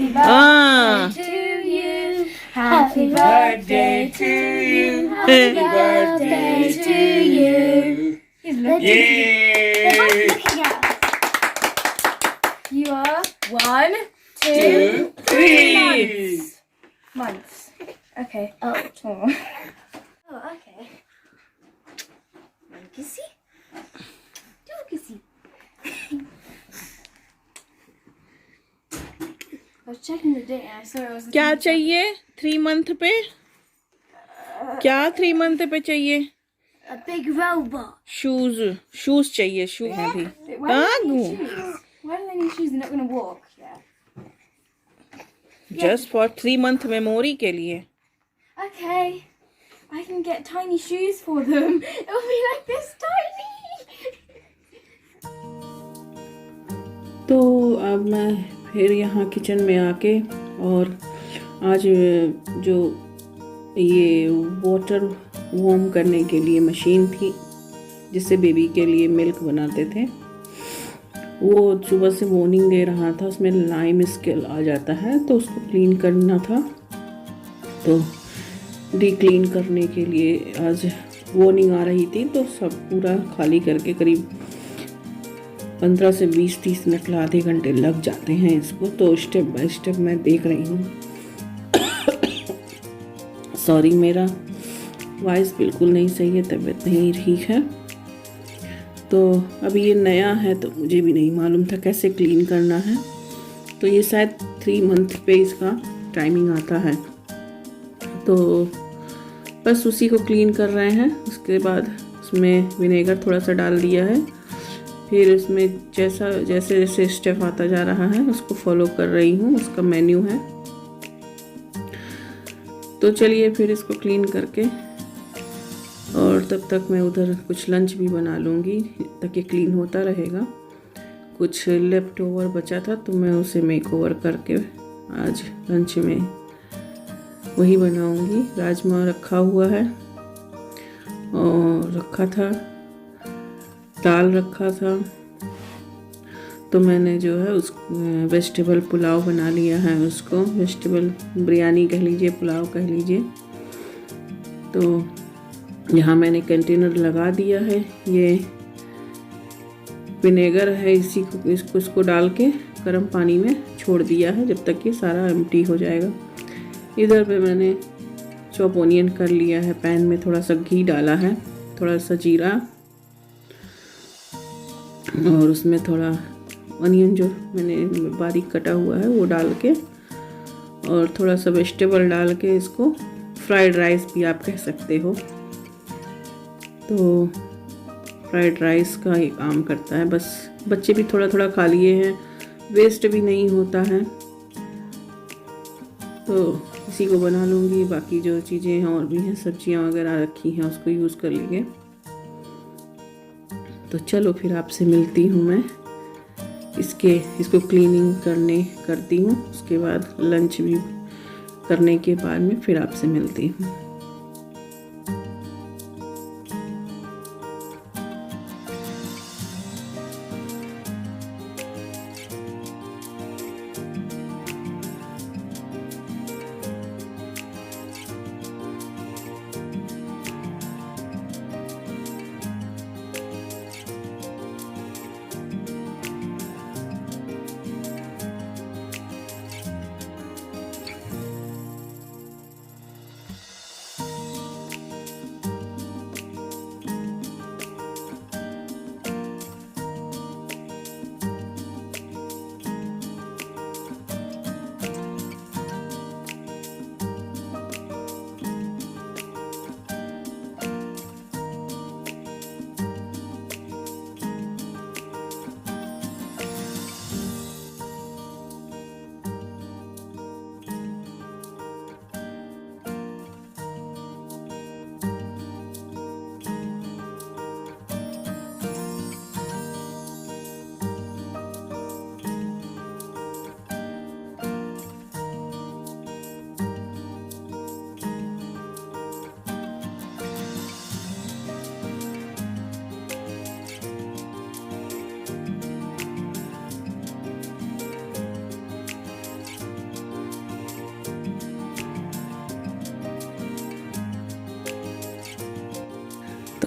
Ah. to you. Happy birthday to you. Happy birthday to you. He's looking. Yay! Looking at us. You are 1, 2, 2, 3. months. Okay. Oh. Oh, okay. Kissy. Do a kissy. I was checking the date and I saw it was. क्या चाहिए 3 month पे? क्या 3 month पे चाहिए? A big robot. Shoes चाहिए, शू है भी। Why do they need shoes? Why do they need shoes? They're not going to walk. Yeah. Just for 3 month memory के लिए। Okay. I can get tiny shoes for them. It'll be like this tiny. तो अब मैं फिर यहाँ kitchen में आके और आज जो ये वाटर वार्म करने के लिए मशीन थी जिससे बेबी के लिए मिल्क बनाते थे, वो सुबह से वार्निंग दे रहा था, उसमें लाइम स्केल आ जाता है तो उसको क्लीन करना था। तो डी क्लीन करने के लिए आज वार्निंग आ रही थी तो सब पूरा खाली करके करीब 15 से 20-30 मिनट आधे घंटे लग जाते हैं इसको। तो स्टेप बाय स्टेप मैं देख रही हूँ। सॉरी, मेरा वॉइस बिल्कुल नहीं सही है, तबीयत नहीं ठीक है। तो अभी ये नया है तो मुझे भी नहीं मालूम था कैसे क्लीन करना है। तो ये शायद 3 मंथ पे इसका टाइमिंग आता है। तो बस उसी को क्लीन कर रहे हैं। उसके बाद उसमें विनेगर थोड़ा सा डाल दिया है। फिर उसमें जैसे जैसे स्टेप आता जा रहा है उसको फॉलो कर रही हूँ, उसका मेन्यू है। तो चलिए फिर इसको क्लीन करके, और तब तक मैं उधर कुछ लंच भी बना लूँगी ताकि क्लीन होता रहेगा। कुछ लेफ्ट ओवर बचा था तो मैं उसे मेक ओवर करके आज लंच में वही बनाऊँगी। राजमा रखा हुआ है और रखा था, दाल रखा था। तो मैंने जो है उस वेजिटेबल पुलाव बना लिया है, उसको वेजिटेबल बिरयानी कह लीजिए, पुलाव कह लीजिए। तो यहाँ मैंने कंटेनर लगा दिया है। ये विनेगर है, इसको डाल के गर्म पानी में छोड़ दिया है जब तक ये सारा एम्प्टी हो जाएगा। इधर पे मैंने चॉप ओनियन कर लिया है, पैन में थोड़ा सा घी डाला है, थोड़ा सा जीरा और उसमें थोड़ा अनियन जो मैंने बारीक कटा हुआ है वो डाल के, और थोड़ा सा वेजिटेबल डाल के इसको फ्राइड राइस भी आप कह सकते हो। तो फ्राइड राइस का ही काम करता है। बस बच्चे भी थोड़ा थोड़ा खा लिए हैं, वेस्ट भी नहीं होता है। तो इसी को बना लूँगी। बाकी जो चीज़ें हैं और भी हैं, सब्जियां वगैरह रखी हैं, उसको यूज़ कर लेंगे। तो चलो फिर आपसे मिलती हूँ मैं। इसको क्लीनिंग करती हूँ, उसके बाद लंच भी करने के बाद में फिर आपसे मिलती हूँ।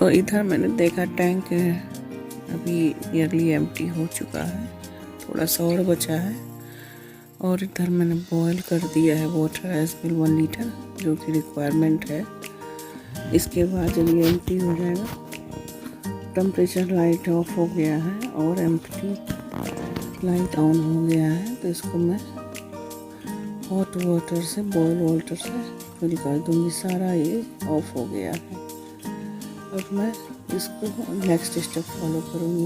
तो इधर मैंने देखा टैंक अभी नियरली एम्प्टी हो चुका है, थोड़ा सा और बचा है। और इधर मैंने बॉईल कर दिया है वाटर एज वेल 1 लीटर, जो कि रिक्वायरमेंट है। इसके बाद जब ये एम्प्टी हो जाएगा, टेम्परेचर लाइट ऑफ हो गया है और एम्प्टी लाइट ऑन हो गया है, तो इसको मैं हॉट वाटर से, बॉयल वाटर से फिल कर दूंगी। सारा ये ऑफ हो गया है। अब मैं इसको नेक्स्ट स्टेप फॉलो करूंगी।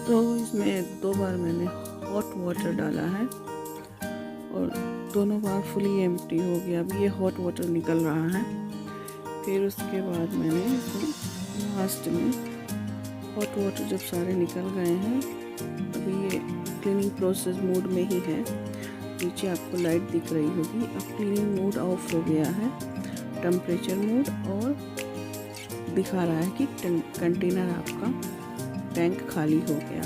तो इसमें 2 बार मैंने हॉट वाटर डाला है और दोनों बार फुली एम्प्टी हो गया। अब ये हॉट वाटर निकल रहा है। फिर उसके बाद मैंने इसमें लास्ट में हॉट वाटर जब सारे निकल गए हैं, अभी ये क्लीनिंग प्रोसेस मोड में ही है। नीचे आपको लाइट दिख रही होगी। अब क्लीनिंग मोड ऑफ हो गया है, टेम्परेचर मोड, और दिखा रहा है कि कंटेनर आपका टैंक खाली हो गया।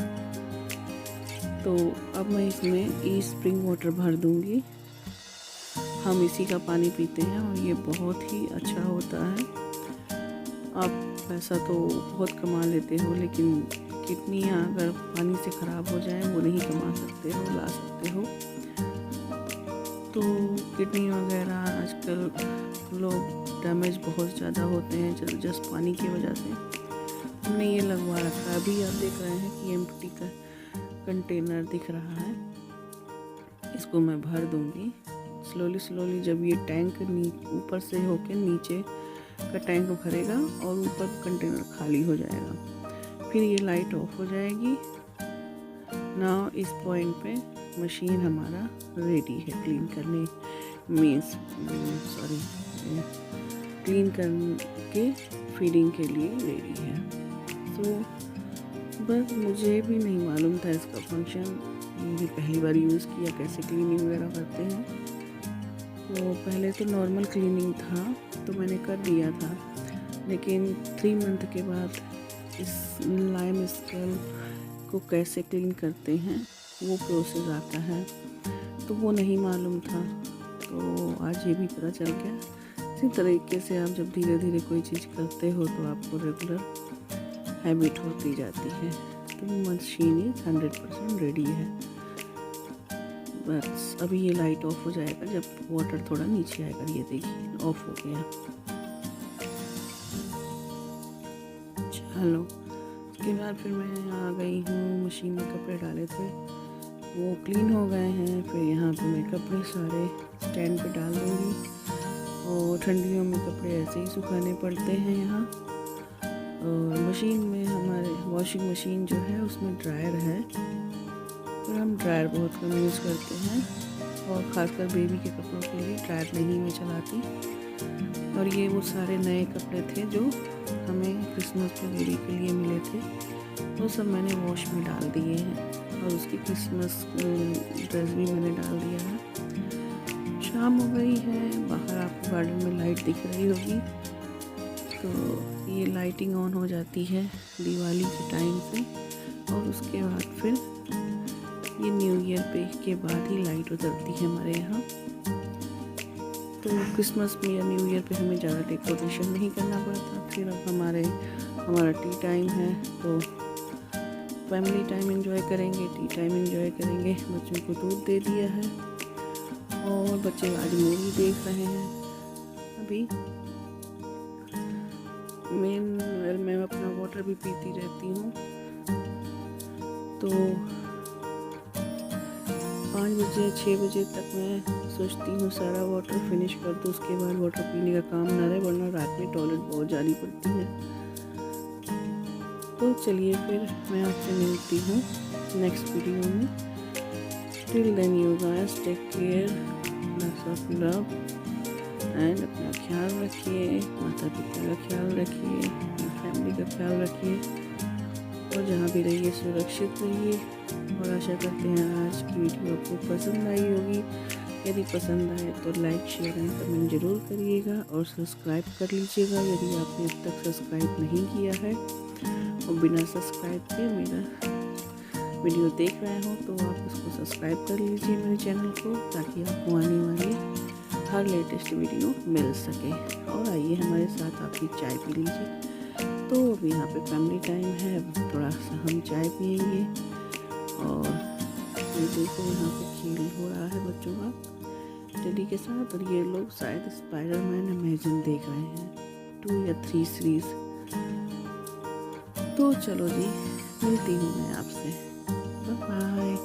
तो अब मैं इसमें स्प्रिंग वाटर भर दूंगी। हम इसी का पानी पीते हैं और ये बहुत ही अच्छा होता है। आप पैसा तो बहुत कमा लेते हो, लेकिन किडनियाँ अगर पानी से ख़राब हो जाए वो नहीं कमा सकते हो, ला सकते हो। तो किडनी वगैरह आजकल लोग डैमेज बहुत ज़्यादा होते हैं जस्ट पानी की वजह से। हमने ये लगवा रखा है। अभी आप देख रहे हैं कि एम्प्टी का कंटेनर दिख रहा है। इसको मैं भर दूंगी स्लोली। जब ये टैंक ऊपर से होके नीचे का टैंक भरेगा और ऊपर कंटेनर खाली हो जाएगा, फिर ये लाइट ऑफ हो जाएगी। नाउ इस पॉइंट पे मशीन हमारा रेडी है क्लीन करने, क्लीन करके फीडिंग के लिए रेडी है। तो बस मुझे भी नहीं मालूम था इसका फंक्शन, भी पहली बार यूज़ किया कैसे क्लीनिंग वगैरह करते हैं। तो पहले तो नॉर्मल क्लीनिंग था तो मैंने कर दिया था, लेकिन 3 मंथ के बाद इस लाइम स्केल को कैसे क्लीन करते हैं वो प्रोसेस आता है, तो वो नहीं मालूम था। तो आज ये भी पता चल गया। इसी तरीके से आप जब धीरे धीरे कोई चीज़ करते हो तो आपको रेगुलर हैबिट होती जाती है। तो मशीन 100% रेडी है। बस अभी ये लाइट ऑफ हो जाएगा जब वाटर थोड़ा नीचे आएगा। ये देखिए ऑफ हो गया। चलो उसके बाद फिर मैं आ गई हूँ। मशीन में कपड़े डाले थे वो क्लीन हो गए हैं। फिर यहाँ पे मैं कपड़े सारे स्टैंड पे डाल दूँगी। और ठंडियों में कपड़े ऐसे ही सुखाने पड़ते हैं यहाँ। और मशीन में हमारे वॉशिंग मशीन जो है उसमें ड्रायर है, पर हम ड्रायर बहुत कम यूज़ करते हैं। और ख़ासकर बेबी के कपड़ों के लिए ड्रायर नहीं मैं चलाती। और ये वो सारे नए कपड़े थे जो हमें क्रिसमस पे बेबी के लिए मिले थे, वो सब मैंने वॉश में डाल दिए हैं। और उसकी क्रिसमस ड्रेस भी मैंने डाल दिया है। शाम हो गई है, बाहर आपको गार्डन में लाइट दिख रही होगी। तो ये लाइटिंग ऑन हो जाती है दिवाली के टाइम से, और उसके बाद फिर ये न्यू ईयर पे के बाद ही लाइट उतरती है हमारे यहाँ। तो क्रिसमस में या न्यू ईयर पे हमें ज़्यादा डेकोरेशन नहीं करना पड़ता। फिर अब हमारा टी टाइम है, तो फैमिली टाइम एंजॉय करेंगे, टी टाइम एंजॉय करेंगे। बच्चों को दूध दे दिया है और बच्चे आज मूवी देख रहे हैं। अभी मैं अपना वाटर भी पीती रहती हूँ। तो 5 बजे 6 बजे तक मैं सोचती हूँ सारा वाटर फिनिश कर दूँ, उसके बाद वाटर पीने का काम ना रहे, वरना रात में टॉयलेट बहुत जानी पड़ती है। तो चलिए फिर मैं आपसे मिलती हूँ नेक्स्ट वीडियो में। Till then you guys take care, lots of love and अपना ख्याल रखिए, माता पिता का ख्याल रखिए, अपनी फैमिली का ख्याल रखिए, और जहाँ भी रहिए सुरक्षित रहिए। और आशा करते हैं आज की वीडियो आपको पसंद आई होगी। यदि पसंद आए तो लाइक शेयर एंड कमेंट ज़रूर करिएगा और सब्सक्राइब कर लीजिएगा यदि आपने अब तक सब्सक्राइब नहीं किया है। और बिना सब्सक्राइब के मेरा वीडियो देख रहे हो तो आप उसको सब्सक्राइब कर लीजिए मेरे चैनल को, ताकि आपको आने वाली हर लेटेस्ट वीडियो मिल सके। और आइए हमारे साथ आप भी चाय पी लीजिए। तो अभी यहाँ पे फैमिली टाइम है, थोड़ा सा हम चाय पियेंगे। और ये देखो यहाँ पे खेल हो रहा है बच्चों का टेडी के साथ, और ये लोग शायद स्पाइडरमैन अमेजिंग देख रहे हैं 2 या 3 सीरीज। तो चलो जी, मिलती हूँ मैं आपसे, बाय बाय।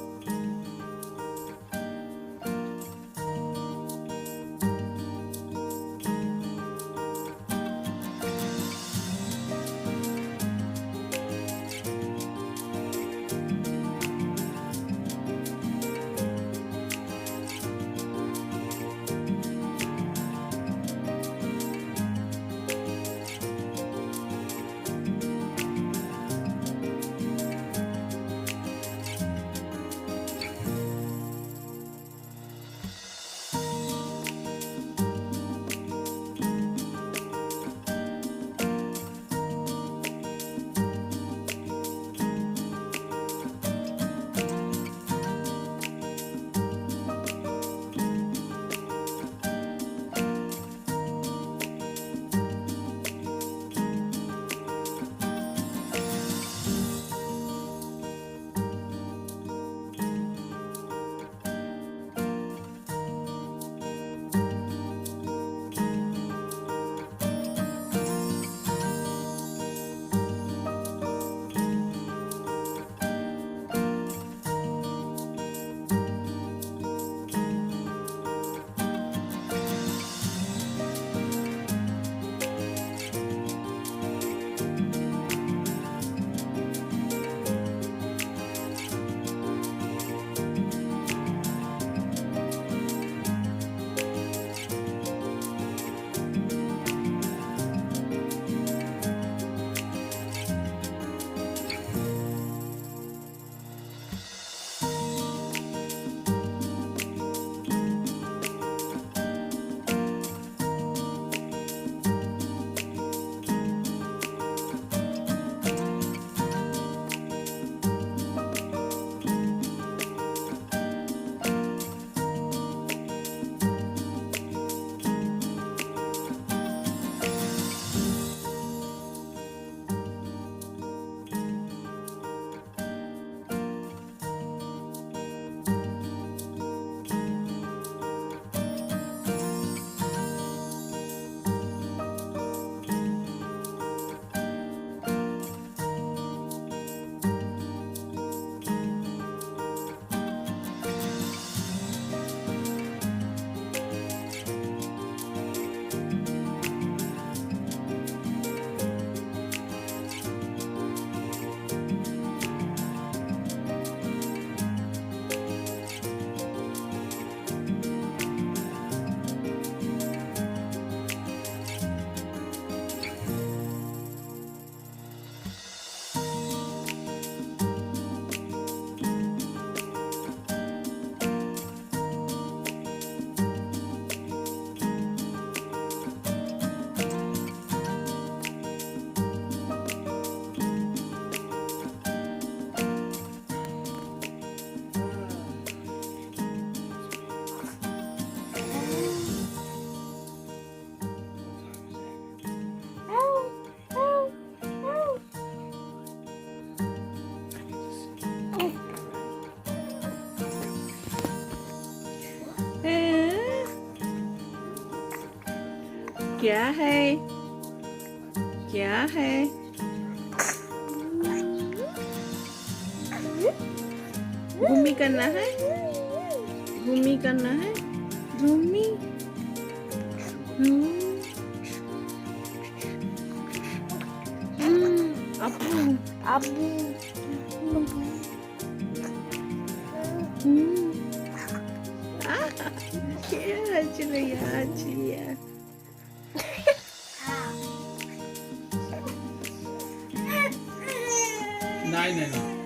क्या है, क्या है? घूमी करना है, घूमी करना है, घूमी। अबू अबू क्या चिड़िया चिड़िया। Nein, nein, nein.